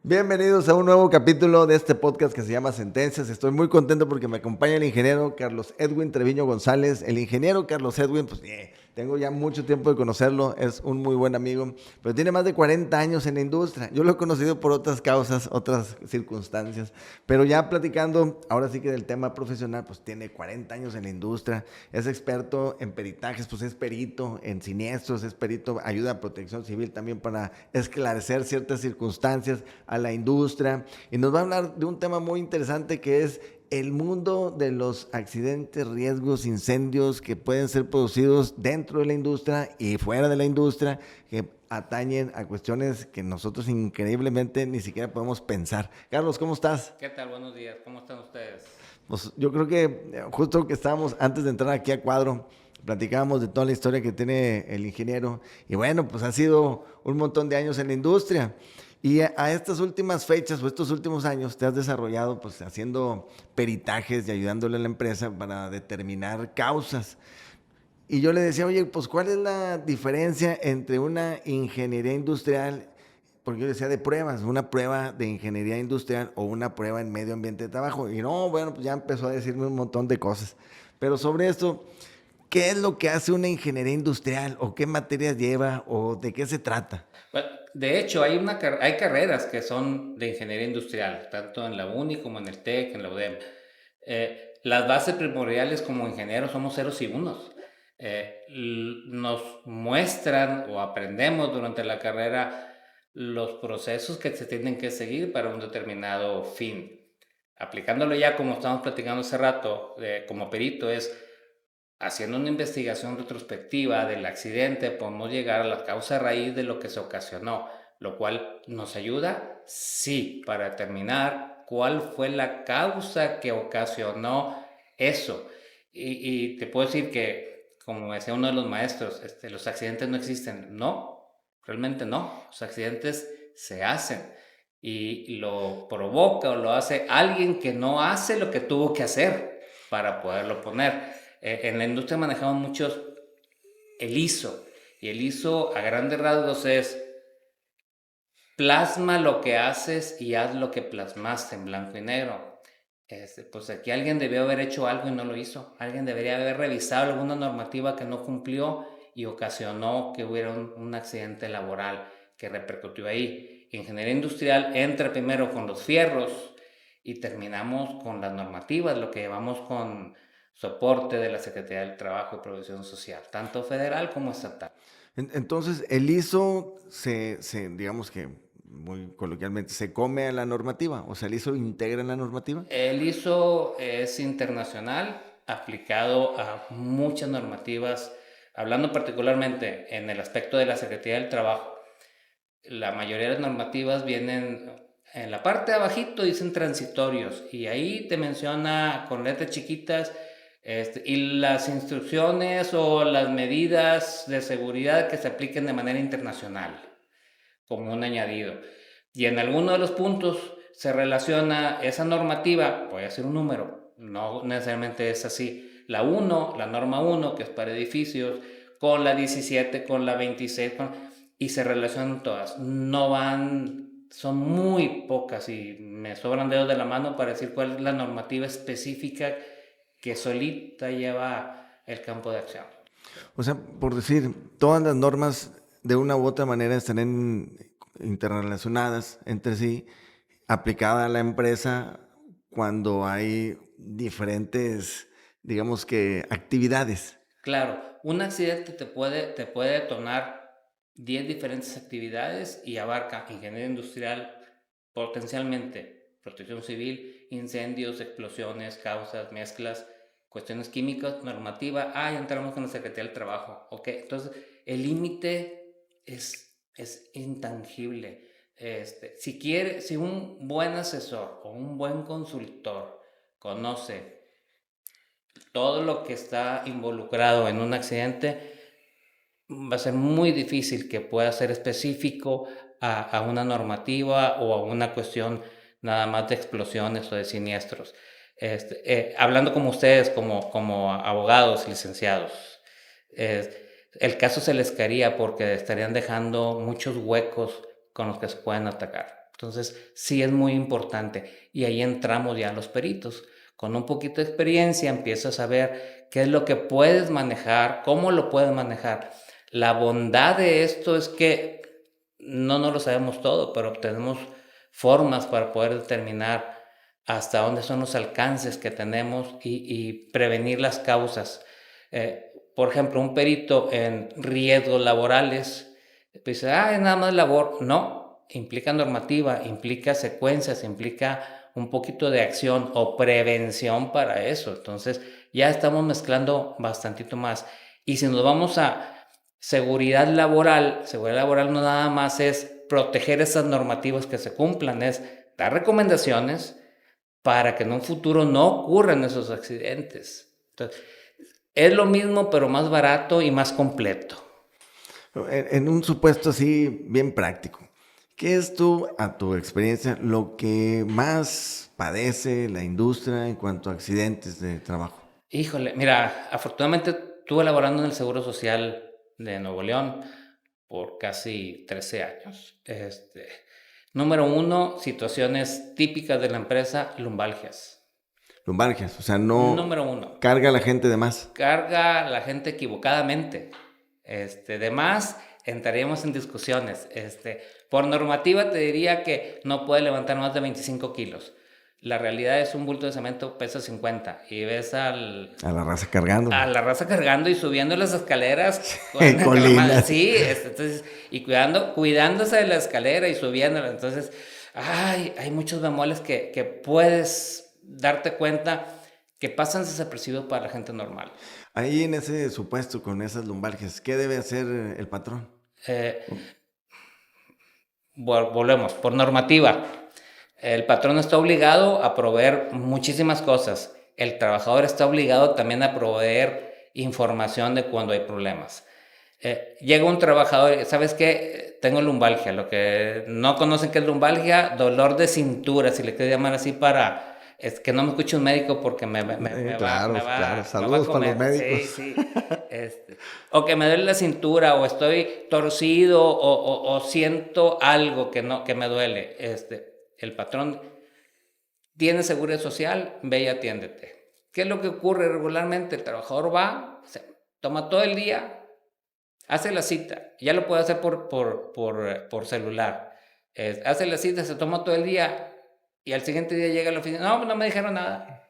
Bienvenidos a un nuevo capítulo de este podcast que se llama Sentencias. Estoy muy contento porque me acompaña el ingeniero Carlos Edwin Treviño González. El ingeniero Carlos Edwin, pues tengo ya mucho tiempo de conocerlo, es un muy buen amigo, pero tiene más de 40 años en la industria. Yo lo he conocido por otras causas, otras circunstancias, pero ya platicando, ahora sí que del tema profesional, pues tiene 40 años en la industria, es experto en peritajes, pues es perito en siniestros, es perito, ayuda a protección civil también para esclarecer ciertas circunstancias a la industria, y nos va a hablar de un tema muy interesante que es el mundo de los accidentes, riesgos, incendios que pueden ser producidos dentro de la industria y fuera de la industria, que atañen a cuestiones que nosotros increíblemente ni siquiera podemos pensar. Carlos, ¿cómo estás? ¿Qué tal? Buenos días. ¿Cómo están ustedes? Pues yo creo que justo que estábamos antes de entrar aquí a cuadro, platicábamos de toda la historia que tiene el ingeniero y bueno, pues ha sido un montón de años en la industria. Y a estas últimas fechas o estos últimos años te has desarrollado pues haciendo peritajes y ayudándole a la empresa para determinar causas. Y yo le decía, oye, pues ¿cuál es la diferencia entre una ingeniería industrial, porque yo decía de pruebas, una prueba de ingeniería industrial o una prueba en medio ambiente de trabajo? Y no, bueno, pues ya empezó a decirme un montón de cosas. Pero sobre esto, ¿qué es lo que hace una ingeniería industrial o qué materias lleva o de qué se trata? Bueno, de hecho, hay carreras que son de ingeniería industrial, tanto en la UNI como en el TEC, en la UDEM. Las bases primordiales como ingenieros somos ceros y unos. Nos muestran o aprendemos durante la carrera los procesos que se tienen que seguir para un determinado fin. Aplicándolo ya como estamos platicando hace rato, como perito, es haciendo una investigación retrospectiva del accidente, podemos llegar a la causa raíz de lo que se ocasionó, lo cual nos ayuda, sí, para determinar cuál fue la causa que ocasionó eso. Y te puedo decir que, como decía uno de los maestros, los accidentes no existen. No, realmente no. Los accidentes se hacen y lo provoca o lo hace alguien que no hace lo que tuvo que hacer para poderlo poner. En la industria manejamos muchos el ISO, y el ISO a grandes rasgos es plasma lo que haces y haz lo que plasmaste en blanco y negro. Pues aquí alguien debió haber hecho algo y no lo hizo. Alguien debería haber revisado alguna normativa que no cumplió y ocasionó que hubiera un accidente laboral que repercutió ahí. Ingeniería industrial entra primero con los fierros y terminamos con las normativas, lo que llevamos con soporte de la Secretaría del Trabajo y Previsión Social, tanto federal como estatal. Entonces, el ISO digamos que muy coloquialmente, se come a la normativa, o sea, el ISO integra en la normativa. El ISO es internacional, aplicado a muchas normativas, hablando particularmente en el aspecto de la Secretaría del Trabajo. La mayoría de las normativas vienen en la parte de abajito, dicen transitorios, y ahí te menciona con letras chiquitas y las instrucciones o las medidas de seguridad que se apliquen de manera internacional, como un añadido. Y en alguno de los puntos se relaciona esa normativa, voy a hacer un número, no necesariamente es así, la 1, la norma 1, que es para edificios, con la 17, con la 26, y se relacionan todas. No van, son muy pocas y me sobran dedos de la mano para decir cuál es la normativa específica que solita lleva el campo de acción. O sea, por decir, todas las normas de una u otra manera están interrelacionadas entre sí, aplicada a la empresa cuando hay diferentes, digamos que, actividades. Claro, un accidente te puede detonar 10 diferentes actividades y abarca ingeniería industrial, potencialmente protección civil, incendios, explosiones, causas, mezclas, cuestiones químicas, normativa. Ya entramos con la Secretaría del Trabajo. Ok, entonces el límite es intangible. Si un buen asesor o un buen consultor conoce todo lo que está involucrado en un accidente, va a ser muy difícil que pueda ser específico a una normativa o a una cuestión nada más de explosiones o de siniestros. Hablando como ustedes, como abogados, licenciados, el caso se les caería porque estarían dejando muchos huecos con los que se pueden atacar. Entonces, sí es muy importante. Y ahí entramos ya los peritos. Con un poquito de experiencia empiezas a ver qué es lo que puedes manejar, cómo lo puedes manejar. La bondad de esto es que no lo sabemos todo, pero tenemos formas para poder determinar hasta dónde son los alcances que tenemos y prevenir las causas. Por ejemplo, un perito en riesgos laborales dice, es nada más labor. No, implica normativa, implica secuencias, implica un poquito de acción o prevención para eso. Entonces, ya estamos mezclando bastantito más. Y si nos vamos a seguridad laboral no nada más es proteger esas normativas que se cumplan, es dar recomendaciones para que en un futuro no ocurran esos accidentes. Entonces, es lo mismo, pero más barato y más completo. En un supuesto así bien práctico, ¿qué es a tu experiencia, lo que más padece la industria en cuanto a accidentes de trabajo? Híjole, mira, afortunadamente estuve laborando en el Seguro Social de Nuevo León por casi 13 años. Número uno, situaciones típicas de la empresa, lumbalgias. Lumbalgias, o sea, no Número uno, carga a la gente de más. carga a la gente equivocadamente. De más, entraríamos en discusiones. Por normativa te diría que no puede levantar más de 25 kilos. La realidad es un bulto de cemento pesa 50 y ves A la raza cargando. a la raza cargando y subiendo las escaleras En colinas. Sí, entonces, y cuidándose de la escalera y subiéndola. Entonces, hay muchos bemoles que puedes darte cuenta que pasan desapercibidos para la gente normal. Ahí en ese supuesto con esas lumbalgias, ¿qué debe hacer el patrón? Eh, Volvemos, por normativa. El patrón está obligado a proveer muchísimas cosas. El trabajador está obligado también a proveer información de cuando hay problemas. Llega un trabajador, ¿sabes qué? Tengo lumbalgia. Lo que no conocen qué es lumbalgia, dolor de cintura, si le quieres llamar así para... Es que no me escuche un médico porque Claro. Saludos para los médicos. Sí. O que me duele la cintura, o estoy torcido, o siento algo que me duele. El patrón tiene seguridad social, ve y atiéndete. ¿Qué es lo que ocurre regularmente? El trabajador va, toma todo el día, hace la cita, ya lo puede hacer por celular. Hace la cita, se toma todo el día y al siguiente día llega a la oficina. No me dijeron nada.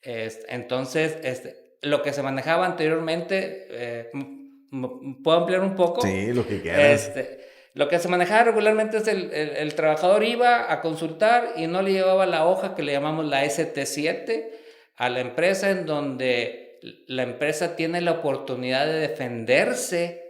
Entonces, lo que se manejaba anteriormente, ¿puedo ampliar un poco? Sí, lo que quieras. Lo que se manejaba regularmente es el trabajador iba a consultar y no le llevaba la hoja que le llamamos la ST7 a la empresa, en donde la empresa tiene la oportunidad de defenderse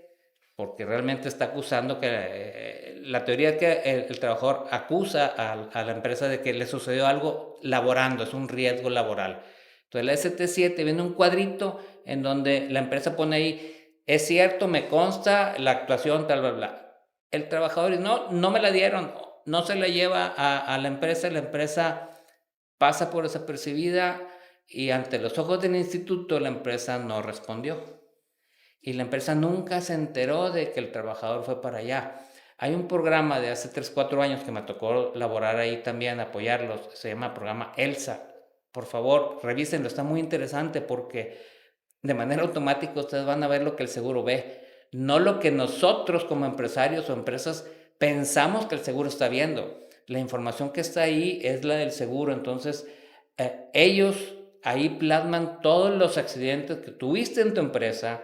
porque realmente está acusando que la teoría es que el trabajador acusa a la empresa de que le sucedió algo laborando, es un riesgo laboral. Entonces la ST7 viene un cuadrito en donde la empresa pone ahí, es cierto, me consta la actuación, tal, bla, bla. El trabajador dice, no me la dieron, no se la lleva a la empresa pasa por desapercibida y ante los ojos del instituto la empresa no respondió. Y la empresa nunca se enteró de que el trabajador fue para allá. Hay un programa de hace 3, 4 años que me tocó laborar ahí también, apoyarlos, se llama programa ELSA. Por favor, revísenlo, está muy interesante porque de manera automática ustedes van a ver lo que el seguro ve, no lo que nosotros como empresarios o empresas pensamos que el seguro está viendo. La información que está ahí es la del seguro, entonces ellos ahí plasman todos los accidentes que tuviste en tu empresa,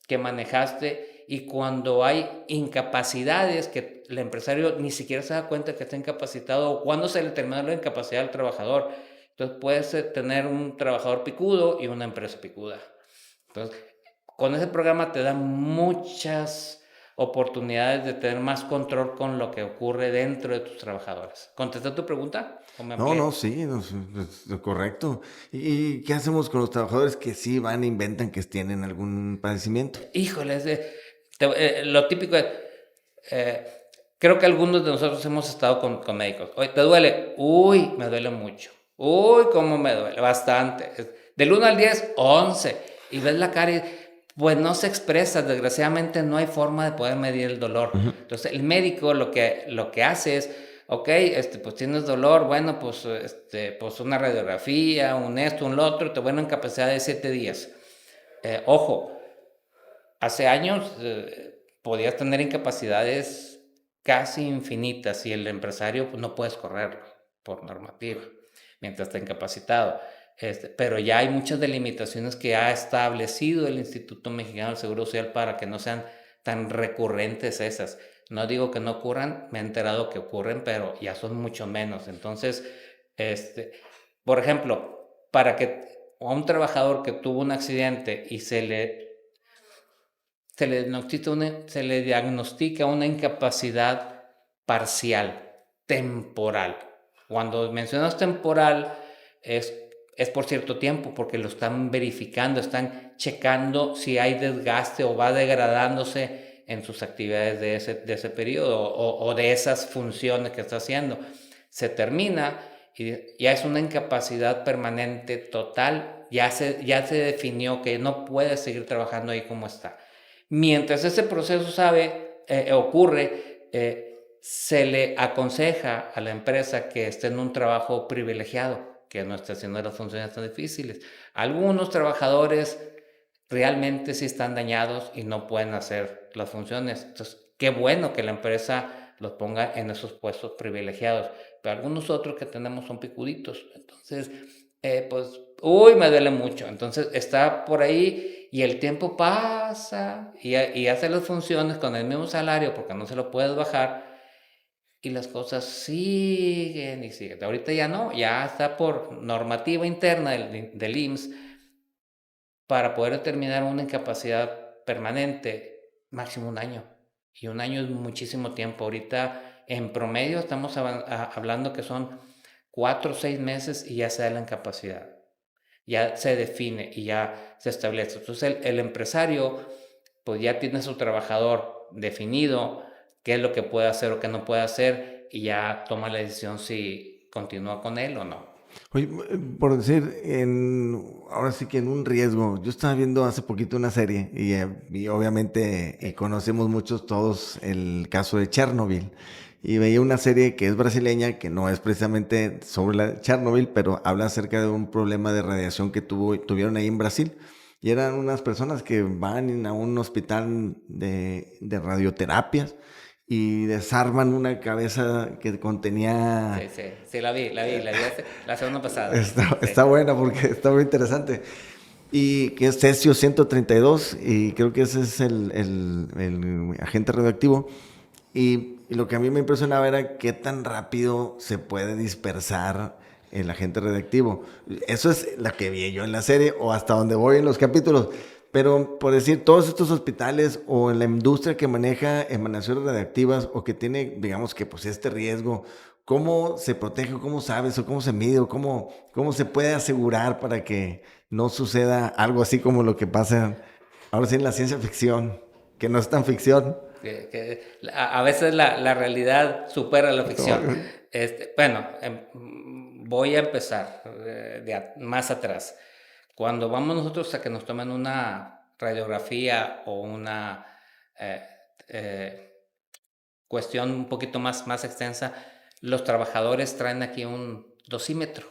que manejaste, y cuando hay incapacidades que el empresario ni siquiera se da cuenta que está incapacitado, o cuando se le termina la incapacidad al trabajador. Entonces puedes tener un trabajador picudo y una empresa picuda. Entonces, con ese programa te dan muchas oportunidades de tener más control con lo que ocurre dentro de tus trabajadores. ¿Contesté tu pregunta? Sí, es correcto. ¿Y qué hacemos con los trabajadores que sí van e inventan que tienen algún padecimiento? Híjole, lo típico es, creo que algunos de nosotros hemos estado con médicos. Oye, ¿te duele? Uy, me duele mucho. Uy, cómo me duele, bastante. Del 1 al 10, 11. Y ves la cara y pues no se expresa, desgraciadamente no hay forma de poder medir el dolor. Uh-huh. Entonces el médico lo que hace es, ok, pues tienes dolor, bueno, pues una radiografía, un esto, un lo otro, te vuelven en capacidad de 7 días. Ojo, hace años podías tener incapacidades casi infinitas y el empresario pues, no puedes correrlo por normativa mientras está incapacitado. Pero ya hay muchas delimitaciones que ha establecido el Instituto Mexicano del Seguro Social para que no sean tan recurrentes esas. No digo que no ocurran, me he enterado que ocurren, pero ya son mucho menos. Entonces, por ejemplo, para que a un trabajador que tuvo un accidente y se le diagnostica una incapacidad parcial, temporal. Cuando mencionas temporal, es, es por cierto tiempo, porque lo están verificando, están checando si hay desgaste o va degradándose en sus actividades de ese periodo o de esas funciones que está haciendo. Se termina y ya es una incapacidad permanente total, ya se definió que no puede seguir trabajando ahí como está. Mientras ese proceso ocurre, se le aconseja a la empresa que esté en un trabajo privilegiado, que no esté haciendo las funciones tan difíciles. Algunos trabajadores realmente sí están dañados y no pueden hacer las funciones. Entonces, qué bueno que la empresa los ponga en esos puestos privilegiados, pero algunos otros que tenemos son picuditos. Entonces, pues, uy, me duele mucho. Entonces, está por ahí y el tiempo pasa y hace las funciones con el mismo salario porque no se lo puedes bajar y las cosas siguen y siguen. Ahorita ya no, ya está por normativa interna del IMSS para poder determinar una incapacidad permanente, máximo un año. Y un año es muchísimo tiempo. Ahorita, en promedio, estamos hablando que son 4 o 6 meses y ya se da la incapacidad. Ya se define y ya se establece. Entonces, el empresario, pues ya tiene su trabajador definido, qué es lo que puede hacer o qué no puede hacer, y ya toma la decisión si continúa con él o no. Oye, por decir, ahora sí que en un riesgo, yo estaba viendo hace poquito una serie y obviamente conocemos muchos todos el caso de Chernobyl y veía una serie que es brasileña, que no es precisamente sobre la Chernobyl, pero habla acerca de un problema de radiación que tuvieron ahí en Brasil. Y eran unas personas que van a un hospital de radioterapias y desarman una cabeza que contenía. Sí, la vi la semana pasada. Está buena porque está muy interesante. Y que es cesio 132 y creo que ese es el agente radioactivo. Y lo que a mí me impresionaba era qué tan rápido se puede dispersar el agente radioactivo. Eso es la que vi yo en la serie o hasta donde voy en los capítulos. Pero por decir, todos estos hospitales o en la industria que maneja emanaciones radiactivas o que tiene, digamos que pues este riesgo, ¿cómo se protege? ¿Cómo sabes? ¿O cómo se mide? ¿O cómo se puede asegurar para que no suceda algo así como lo que pasa ahora sí en la ciencia ficción, que no es tan ficción? A veces la realidad supera la ficción. Bueno, voy a empezar más atrás. Cuando vamos nosotros a que nos tomen una radiografía o una eh, eh, cuestión un poquito más extensa, los trabajadores traen aquí un dosímetro,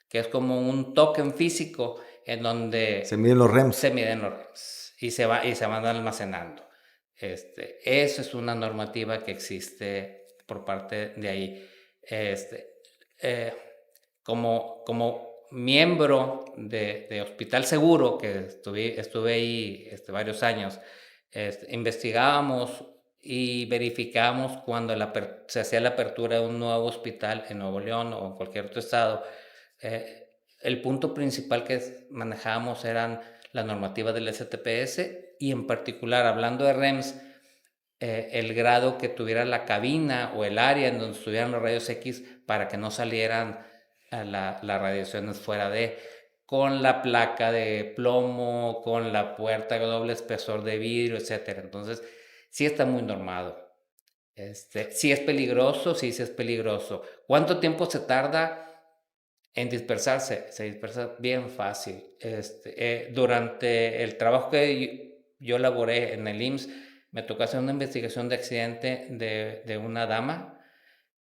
que es como un token físico en donde Se miden los REMS. se miden los REMS y se van almacenando. Eso es una normativa que existe por parte de ahí. Eh, como miembro de Hospital Seguro, que estuve ahí varios años, investigábamos y verificábamos cuando se hacía la apertura de un nuevo hospital en Nuevo León o en cualquier otro estado. El punto principal que manejábamos eran la normativa del STPS y en particular, hablando de REMS, el grado que tuviera la cabina o el área en donde estuvieran los rayos X para que no salieran las radiaciones fuera con la placa de plomo, con la puerta de doble espesor de vidrio, etcétera. Entonces, sí está muy normado. Sí es peligroso, sí es peligroso. ¿Cuánto tiempo se tarda en dispersarse? Se dispersa bien fácil. Durante el trabajo que yo laboré en el IMSS, me tocó hacer una investigación de accidente de una dama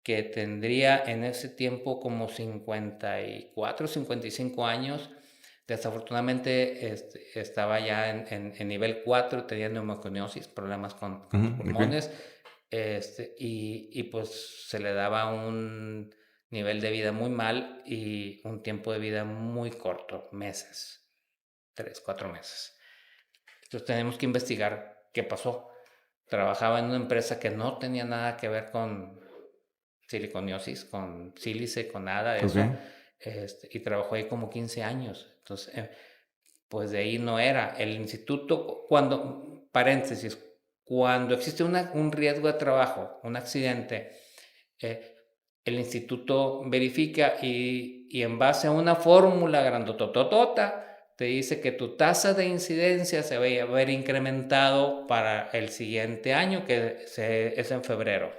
que tendría en ese tiempo como 54, 55 años. Desafortunadamente estaba ya en nivel 4, tenía neumoconiosis, problemas con los Ok. pulmones, y pues se le daba un nivel de vida muy mal y un tiempo de vida muy corto, meses, 3, 4 meses. Entonces tenemos que investigar qué pasó. Trabajaba en una empresa que no tenía nada que ver con siliconiosis, con sílice, con nada de Ok. eso, y trabajó ahí como 15 años. Entonces, pues de ahí no era. El instituto, cuando, paréntesis, cuando existe un riesgo de trabajo, un accidente, eh, el instituto verifica y en base a una fórmula grandototota te dice que tu tasa de incidencia se va a ver incrementado para el siguiente año, que es en febrero.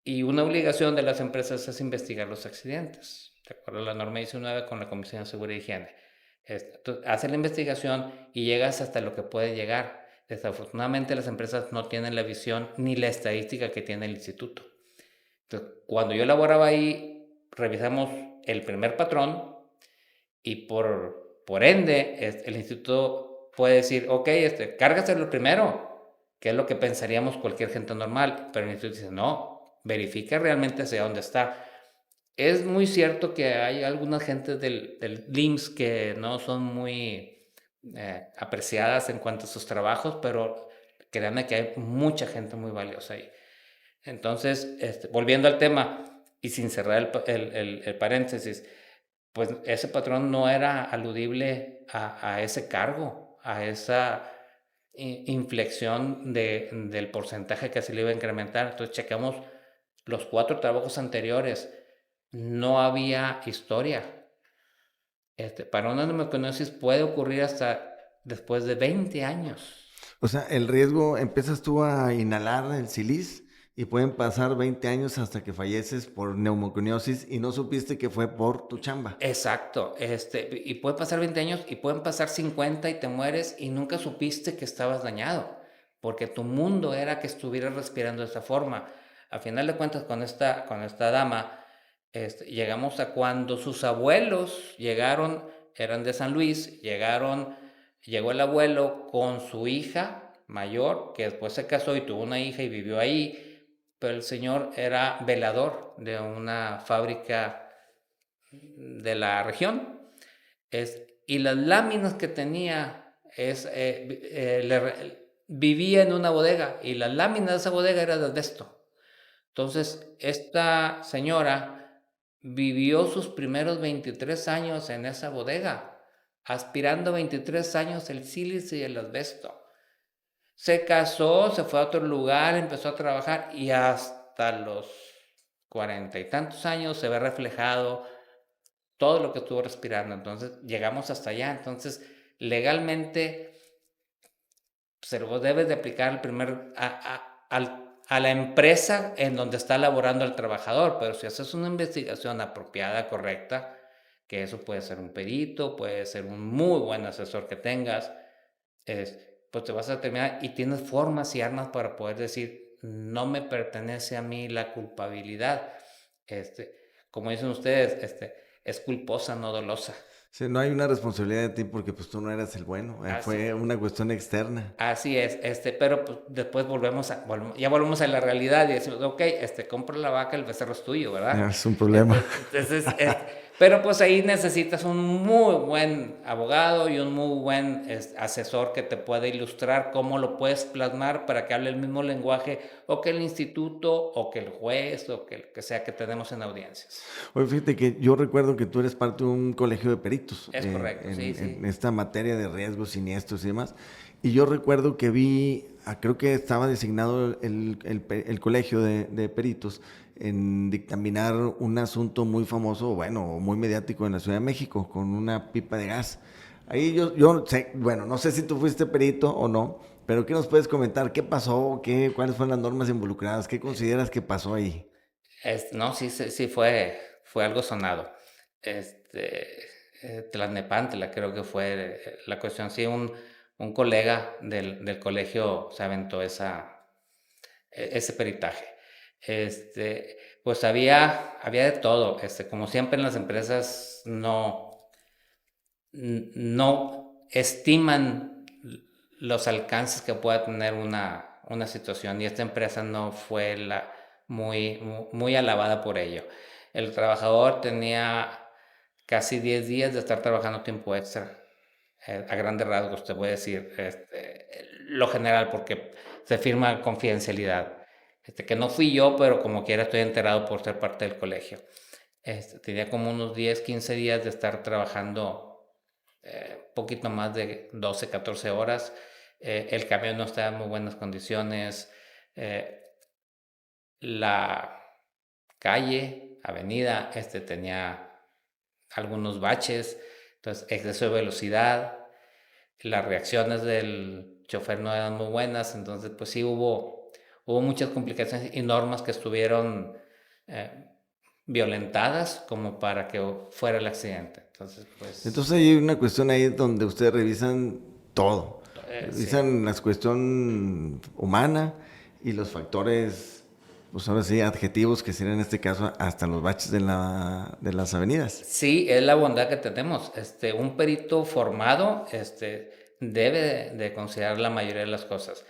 Y una obligación de las empresas es investigar los accidentes, de acuerdo a la norma 19 con la Comisión de Seguridad y Higiene. Hace la investigación y llegas hasta lo que puede llegar. Desafortunadamente las empresas no tienen la visión ni la estadística que tiene el instituto. Entonces, cuando yo laboraba ahí, revisamos el primer patrón y por ende el instituto puede decir, ok, cárgaselo primero, que es lo que pensaríamos cualquier gente normal, pero el instituto dice, no, verifica realmente hacia dónde está. Es muy cierto que hay algunas gentes del IMSS que no son muy apreciadas en cuanto a sus trabajos, pero créanme que hay mucha gente muy valiosa ahí. Entonces, volviendo al tema y sin cerrar el paréntesis, pues ese patrón no era aludible a ese cargo, a esa inflexión del porcentaje que se le iba a incrementar. Entonces checamos los 4 trabajos anteriores, no había historia. Para una neumoconiosis puede ocurrir hasta después de 20 años. O sea, el riesgo, empiezas tú a inhalar el siliz y pueden pasar 20 años hasta que falleces por neumoconiosis y no supiste que fue por tu chamba. Exacto, y puede pasar 20 años y pueden pasar 50 y te mueres y nunca supiste que estabas dañado, porque tu mundo era que estuvieras respirando de esa forma. A final de cuentas, con esta dama, llegamos a cuando sus abuelos llegaron, eran de San Luis, llegó el abuelo con su hija mayor, que después se casó y tuvo una hija y vivió ahí, pero el señor era velador de una fábrica de la región, y las láminas que tenía, vivía en una bodega y las láminas de esa bodega eran de asbesto. Entonces, esta señora vivió sus primeros 23 años en esa bodega, aspirando 23 años el sílice y el asbesto. Se casó, se fue a otro lugar, empezó a trabajar y hasta los 40 y tantos años se ve reflejado todo lo que estuvo respirando. Entonces, llegamos hasta allá. Entonces, legalmente, se lo debes de aplicar a la empresa en donde está laborando el trabajador. Pero si haces una investigación apropiada, correcta, que eso puede ser un perito, puede ser un muy buen asesor que tengas, pues te vas a terminar y tienes formas y armas para poder decir, no me pertenece a mí la culpabilidad. Como dicen ustedes, es culposa, no dolosa. Sí, no hay una responsabilidad de ti porque pues tú no eras el bueno, Así, fue una cuestión externa. así es, pero pues, después ya volvemos a la realidad y decimos, ok, compra la vaca, el becerro es tuyo, ¿verdad? Es un problema. Entonces, pero pues ahí necesitas un muy buen abogado y un muy buen asesor que te pueda ilustrar cómo lo puedes plasmar para que hable el mismo lenguaje o que el instituto o que el juez o que el que sea que tenemos en audiencias. Oye, fíjate que yo recuerdo que tú eres parte de un colegio de peritos Es correcto, sí, en sí. esta materia de riesgos, siniestros y demás. Y yo recuerdo que vi, creo que estaba designado el colegio de peritos en dictaminar un asunto muy famoso, bueno, muy mediático en la Ciudad de México, con una pipa de gas. Ahí yo sé, bueno, no sé si tú fuiste perito o no, pero ¿qué nos puedes comentar? ¿Qué pasó? ¿Cuáles fueron las normas involucradas? ¿Qué consideras que pasó ahí? No, sí, sí, sí fue algo sonado. Tlalnepantla creo que fue la cuestión. Sí, un colega del colegio se aventó ese peritaje. Pues había de todo. Como siempre en las empresas no estiman los alcances que pueda tener una situación, y esta empresa no fue muy alabada por ello. El trabajador tenía casi 10 días de estar trabajando tiempo extra. A grandes rasgos te voy a decir lo general, porque se firma confidencialidad. Que no fui yo, pero como quiera estoy enterado por ser parte del colegio. Tenía como unos 10, 15 días de estar trabajando poquito más de 12, 14 horas. El camión no estaba en muy buenas condiciones. La calle, avenida, tenía algunos baches, entonces exceso de velocidad. Las reacciones del chofer no eran muy buenas, entonces pues sí hubo muchas complicaciones y normas que estuvieron eh, violentadas como para que fuera el accidente. Entonces, pues, Entonces hay una cuestión ahí donde ustedes revisan todo. sí. Revisan la cuestión humana y los factores, pues ahora sí, adjetivos que serían en este caso hasta los baches de las avenidas. Sí, es la bondad que tenemos. Un perito formado, debe de considerar la mayoría de las cosas.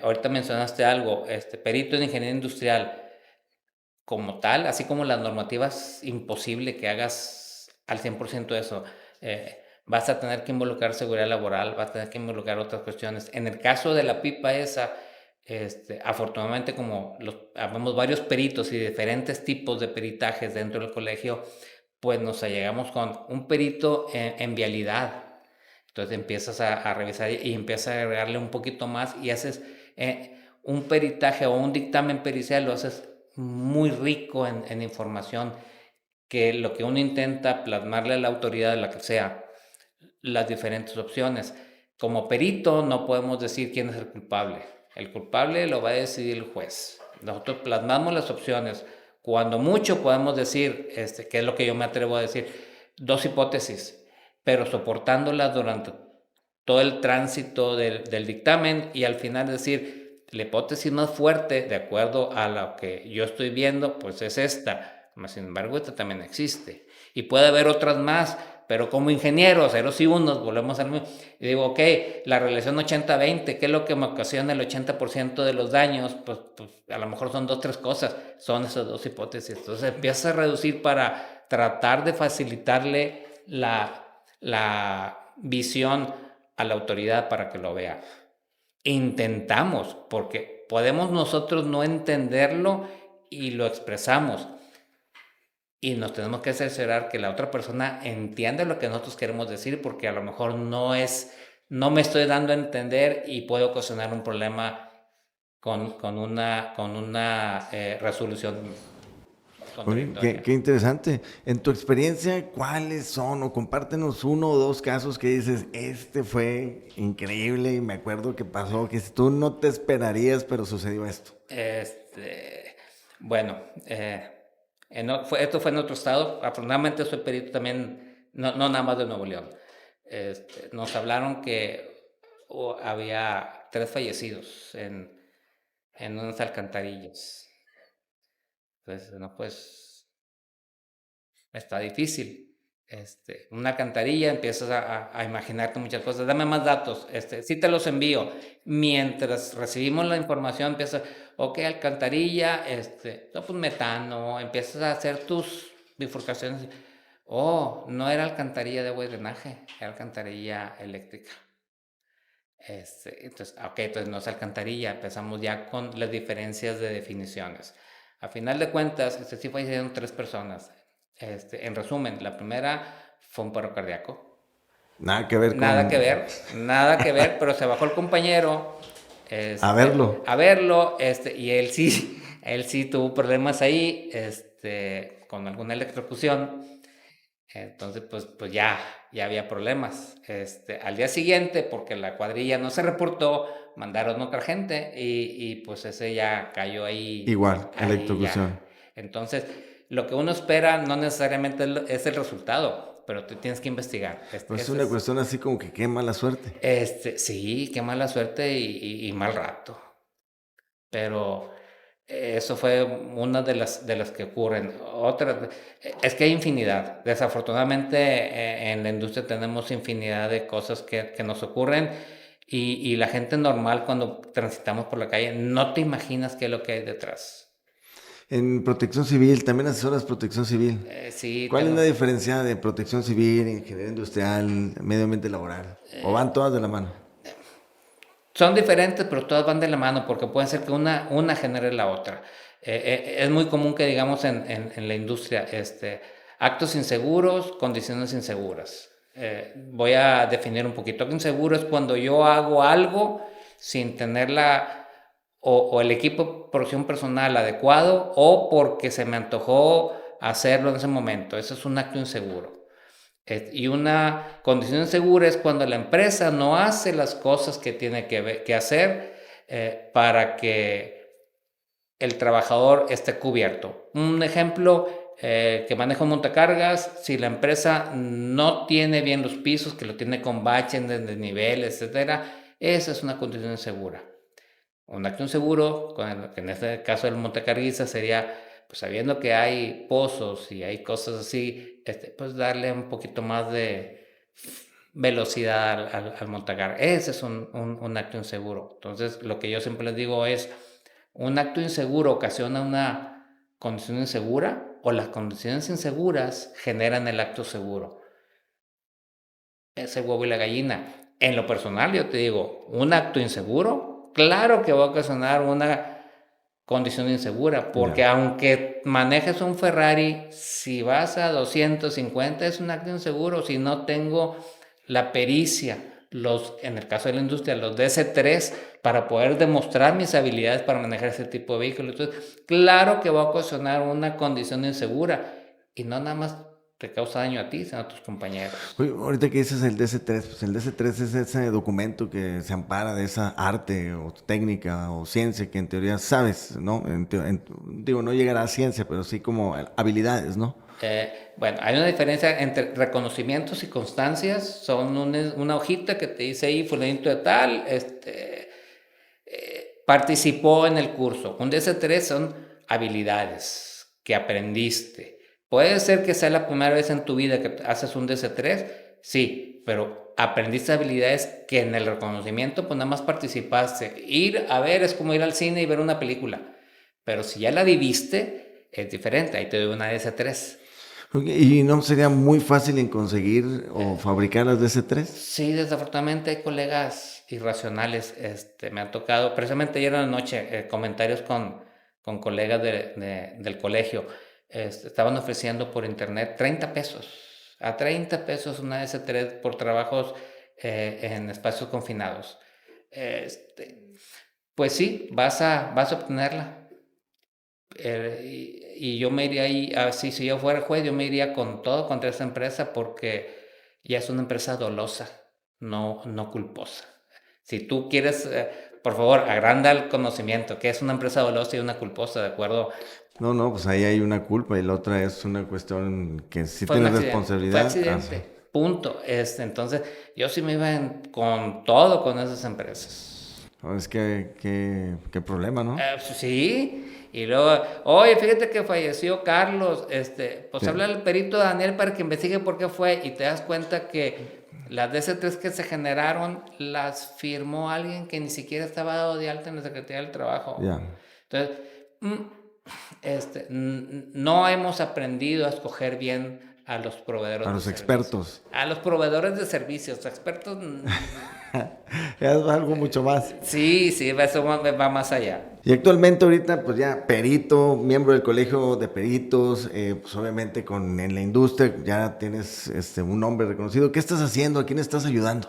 Ahorita mencionaste algo, perito en ingeniería industrial como tal, así como las normativas, imposible que hagas al 100% eso. Vas a tener que involucrar seguridad laboral, vas a tener que involucrar otras cuestiones. En el caso de la pipa esa, afortunadamente como habemos varios peritos y diferentes tipos de peritajes dentro del colegio, pues nos allegamos con un perito en vialidad. Entonces empiezas a revisar y empiezas a agregarle un poquito más y haces un peritaje o un dictamen pericial, lo haces muy rico en información, que lo que uno intenta plasmarle a la autoridad de la que sea, las diferentes opciones. Como perito no podemos decir quién es el culpable. El culpable lo va a decidir el juez. Nosotros plasmamos las opciones. Cuando mucho podemos decir, que es lo que yo me atrevo a decir, dos hipótesis, pero soportándolas durante todo el tránsito del dictamen, y al final decir, la hipótesis más fuerte, de acuerdo a lo que yo estoy viendo, pues es esta. Sin embargo, esta también existe. Y puede haber otras más, pero como ingeniero, ceros y unos, volvemos al mismo. Y digo, ok, la relación 80-20, ¿qué es lo que me ocasiona el 80% de los daños? Pues a lo mejor son 2, 3 cosas, son esas dos hipótesis. Entonces empiezas a reducir para tratar de facilitarle la visión a la autoridad para que lo vea. Intentamos, porque podemos nosotros no entenderlo y lo expresamos. Y nos tenemos que cerciorar que la otra persona entienda lo que nosotros queremos decir, porque a lo mejor no me estoy dando a entender y puedo ocasionar un problema con una resolución Oye, contradictoria. qué interesante. En tu experiencia, ¿cuáles son? O compártenos uno o dos casos que dices, este fue increíble y me acuerdo que pasó, que tú no te esperarías, pero sucedió esto. Bueno, esto fue en otro estado. Afortunadamente soy perito también, no nada más de Nuevo León. Nos hablaron que había 3 fallecidos en unas alcantarillas. Entonces, no, pues está difícil. Una alcantarilla, empiezas a imaginarte muchas cosas. Dame más datos, sí te los envío. Mientras recibimos la información, empiezas, ok, alcantarilla, no, pues metano, empiezas a hacer tus bifurcaciones. Oh, no era alcantarilla de agua y drenaje, era alcantarilla eléctrica. Entonces, ok, entonces no es alcantarilla, empezamos ya con las diferencias de definiciones. A final de cuentas, sí fallecieron 3 personas. En resumen, la primera fue un paro cardíaco. Nada que ver Nada que con... ver, nada que ver, pero se bajó el compañero A verlo. a verlo, y él sí tuvo problemas ahí, con alguna electrocución. Entonces, pues ya había problemas. Al día siguiente, porque la cuadrilla no se reportó, mandaron otra gente y pues ese ya cayó Igual, ahí ya. electrocución. Entonces, lo que uno espera no necesariamente es el resultado, pero te tienes que investigar. Pues es Eso una es, cuestión así como que qué mala suerte. sí, qué mala suerte y mal rato. Pero Eso fue una de las que ocurren. Otra, es que hay infinidad. Desafortunadamente en la industria tenemos infinidad de cosas que nos ocurren y la gente normal cuando transitamos por la calle no te imaginas qué es lo que hay detrás. En protección civil, también asesoras protección civil. Sí, ¿Cuál es tengo. la diferencia de protección civil, ingeniería industrial, medio ambiente laboral? ¿O van todas de la mano? Son diferentes, pero todas van de la mano porque pueden ser que una genere la otra. Es muy común que digamos en la industria, actos inseguros, condiciones inseguras. Voy a definir un poquito. Acto inseguro es cuando yo hago algo sin tener o el equipo de producción personal adecuado o porque se me antojó hacerlo en ese momento. Eso es un acto inseguro. Y una condición insegura es cuando la empresa no hace las cosas que tiene que hacer para que el trabajador esté cubierto. Un ejemplo que manejo montacargas, si la empresa no tiene bien los pisos, que lo tiene con baches de nivel, etcétera, esa es una condición insegura. Un acto inseguro, que en este caso del montacarguista sería, pues sabiendo que hay pozos y hay cosas así, pues darle un poquito más de velocidad al montacar. Ese es un acto inseguro. Entonces, lo que yo siempre les digo es, un acto inseguro ocasiona una condición insegura o las condiciones inseguras generan el acto seguro. Ese huevo y la gallina. En lo personal, yo te digo, un acto inseguro, claro que va a ocasionar una condición insegura, porque Ya. aunque manejes un Ferrari, si vas a 250 es un acto inseguro, si no tengo la pericia, en el caso de la industria, los DC3, para poder demostrar mis habilidades para manejar ese tipo de vehículos. Entonces, claro que va a ocasionar una condición insegura y no nada más te causa daño a ti, sino a tus compañeros. Oye, ahorita que dices el DC3, pues el DC3 es ese documento que se ampara de esa arte o técnica o ciencia que en teoría sabes, ¿no? Digo, no llegará a ciencia, pero sí como habilidades, ¿no? Bueno, hay una diferencia entre reconocimientos y constancias. Son una hojita que te dice ahí, fulanito de tal, participó en el curso. Un DS3 son habilidades que aprendiste. Puede ser que sea la primera vez en tu vida que haces un DS3, sí, pero aprendiste habilidades que en el reconocimiento pues nada más participaste. Ir a ver es como ir al cine y ver una película, pero si ya la viviste es diferente, ahí te doy una DS3. ¿Y no sería muy fácil en conseguir o fabricar las DC3? Sí, desafortunadamente hay colegas irracionales. Me ha tocado, precisamente ayer en la noche, comentarios con colegas del colegio. Estaban ofreciendo por internet 30 pesos. A 30 pesos una S3 por trabajos en espacios confinados. Pues sí, vas a obtenerla. Y yo me iría ahí, así si yo fuera juez, yo me iría con todo contra esa empresa porque ya es una empresa dolosa, no culposa. Si tú quieres, por favor, agranda el conocimiento, que es una empresa dolosa y una culposa, ¿de acuerdo? No, no, pues ahí hay una culpa y la otra es una cuestión que sí Fue un tiene accidente, fue responsabilidad. Ah, sí. accidente, punto. Entonces, yo sí me iba con todo con esas empresas. No, es que, qué problema, ¿no? Pues sí, y luego, oye, fíjate que falleció Carlos, pues Sí, habla al perito Daniel para que investigue por qué fue y te das cuenta que las DC3 que se generaron las firmó alguien que ni siquiera estaba dado de alta en la Secretaría del Trabajo. ya. Entonces, mm, no hemos aprendido a escoger bien a los A proveedores de los servicios. expertos. A los proveedores de servicios, expertos, Es algo mucho más. sí, sí, eso va más allá. Y actualmente ahorita, pues ya perito, miembro del colegio de peritos, pues obviamente en la industria ya tienes un nombre reconocido. ¿Qué estás haciendo? ¿A quién estás ayudando?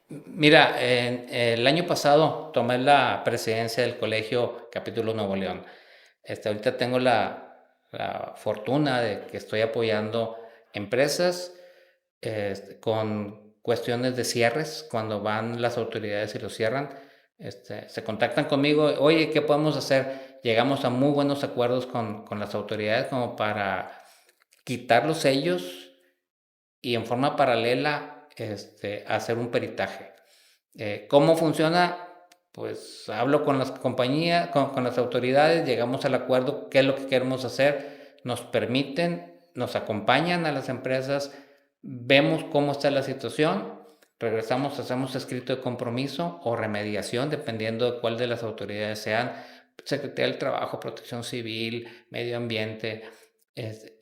Mira, el año pasado tomé la presidencia del Colegio Capítulo Nuevo León. Ahorita tengo la fortuna de que estoy apoyando empresas con cuestiones de cierres, cuando van las autoridades y los cierran, se contactan conmigo, oye, ¿qué podemos hacer? Llegamos a muy buenos acuerdos con las autoridades como para quitar los sellos y en forma paralela hacer un peritaje. ¿Cómo funciona? pues hablo con las compañías, con las autoridades, llegamos al acuerdo, qué es lo que queremos hacer, nos permiten, nos acompañan a las empresas, vemos cómo está la situación, regresamos, hacemos escrito de compromiso o remediación, dependiendo de cuál de las autoridades sean, Secretaría del Trabajo, Protección Civil, Medio Ambiente,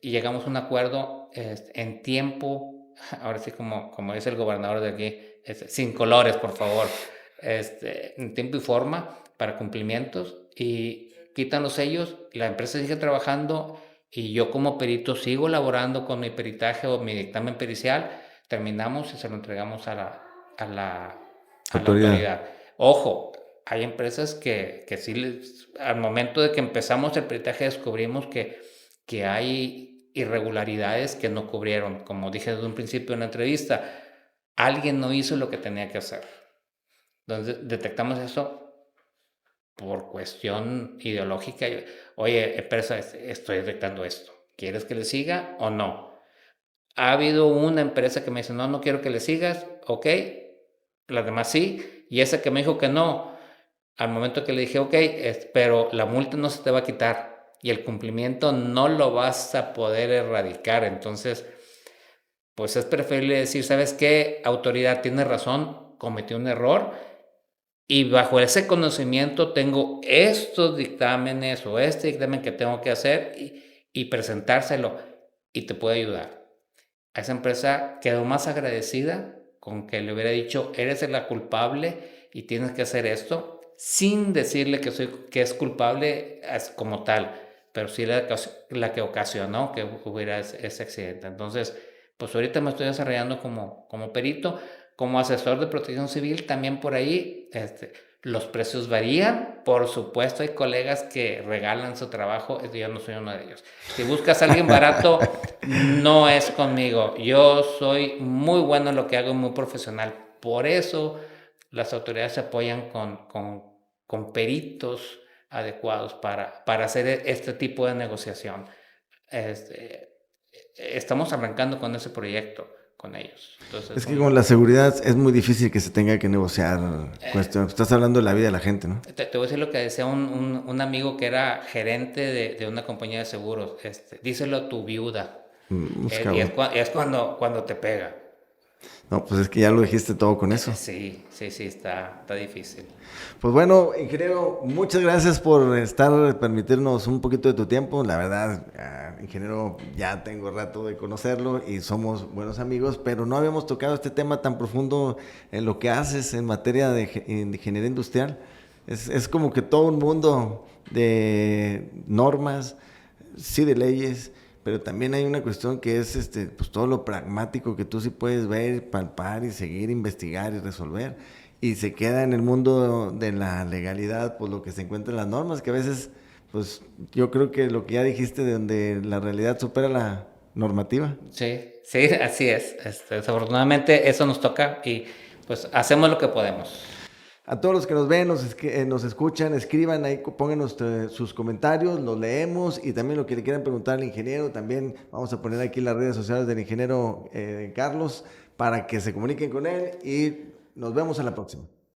y llegamos a un acuerdo en tiempo, ahora sí como dice el gobernador de aquí, sin colores, por favor, en tiempo y forma para cumplimientos, y quitan los sellos, la empresa sigue trabajando y yo como perito sigo elaborando con mi peritaje o mi dictamen pericial, terminamos y se lo entregamos a la Autoridad. autoridad. Ojo, hay empresas que sí, al momento de que empezamos el peritaje descubrimos que hay irregularidades que no cubrieron. Como dije desde un principio en la entrevista, alguien no hizo lo que tenía que hacer. Entonces detectamos eso por cuestión ideológica. Oye, empresa, estoy detectando esto. ¿Quieres que le siga o no? Ha habido una empresa que me dice, no, no quiero que le sigas, ok. Las demás sí. Y esa que me dijo que no, al momento que le dije, ok, pero la multa no se te va a quitar y el cumplimiento no lo vas a poder erradicar. Entonces, pues es preferible decir, ¿sabes qué? Autoridad tiene razón, cometí un error y bajo ese conocimiento tengo estos dictámenes o este dictamen que tengo que hacer y presentárselo y te puede ayudar. A esa empresa quedó más agradecida con que le hubiera dicho, eres la culpable y tienes que hacer esto, sin decirle que es culpable como tal, pero sí la que ocasionó que hubiera ese accidente. Entonces, pues ahorita me estoy desarrollando como perito, como asesor de protección civil, también por ahí, los precios varían, por supuesto hay colegas que regalan su trabajo, yo no soy uno de ellos. Si buscas a alguien barato, no es conmigo. Yo soy muy bueno en lo que hago, muy profesional. Por eso las autoridades se apoyan con peritos adecuados para hacer este tipo de negociación. Este, Estamos arrancando con ese proyecto con ellos. Entonces, Es que con la seguridad es muy difícil que se tenga que negociar cuestiones. Estás hablando de la vida de la gente, ¿no? te voy a decir lo que decía un amigo que era gerente de una compañía de seguros. Díselo a tu viuda. Pues, Y cabrón. es cuando te pega. No, pues es que ya lo dijiste todo con eso. Sí, está difícil. Pues bueno, ingeniero, muchas gracias por permitirnos un poquito de tu tiempo. La verdad, ingeniero, ya tengo rato de conocerlo y somos buenos amigos, pero no habíamos tocado este tema tan profundo en lo que haces en materia de ingeniería industrial. Es como que todo un mundo de normas, sí de leyes, pero también hay una cuestión que es pues todo lo pragmático que tú sí puedes ver, palpar y seguir, investigar y resolver. Y se queda en el mundo de la legalidad, pues lo que se encuentra en las normas, que a veces, pues yo creo que lo que ya dijiste, de donde la realidad supera la normativa. Sí, así es. Desafortunadamente eso nos toca y pues hacemos lo que podemos. A todos los que nos ven, nos escuchan, escriban ahí, pónganos sus comentarios, los leemos y también lo que le quieran preguntar al ingeniero, también vamos a poner aquí las redes sociales del ingeniero Carlos para que se comuniquen con él y nos vemos en la próxima.